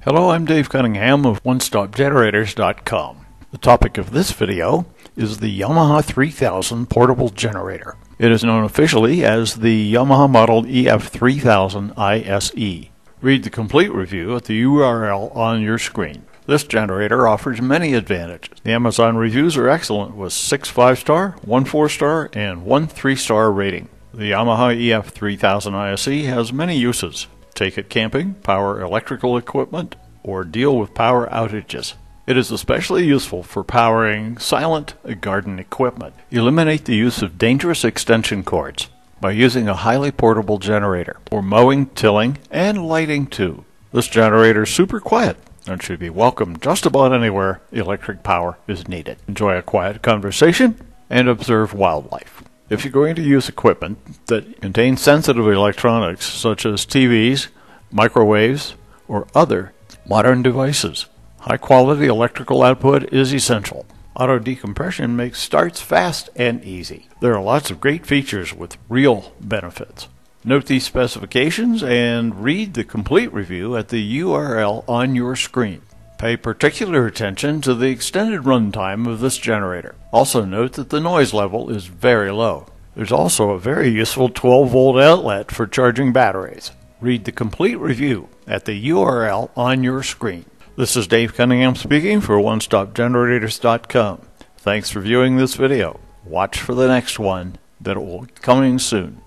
Hello, I'm Dave Cunningham of OneStopGenerators.com. The topic of this video is the Yamaha 3000 portable generator. It is known officially as the Yamaha Model EF3000ise. Read the complete review at the URL on your screen. This generator offers many advantages. The Amazon reviews are excellent with 6 5-star, 1 4-star, and 1 3-star rating. The Yamaha EF3000ise has many uses. Take it camping, power electrical equipment, or deal with power outages. It is especially useful for powering silent garden equipment. Eliminate the use of dangerous extension cords by using a highly portable generator for mowing, tilling, and lighting too. This generator is super quiet and should be welcome just about anywhere electric power is needed. Enjoy a quiet conversation and observe wildlife. If you're going to use equipment that contains sensitive electronics such as TVs, microwaves, or other modern devices, high-quality electrical output is essential. Autodecompression makes starts fast and easy. There are lots of great features with real benefits. Note these specifications and read the complete review at the URL on your screen. Pay particular attention to the extended runtime of this generator. Also note that the noise level is very low. There's also a very useful 12-volt outlet for charging batteries. Read the complete review at the URL on your screen. This is Dave Cunningham speaking for OneStopGenerators.com. Thanks for viewing this video. Watch for the next one that will be coming soon.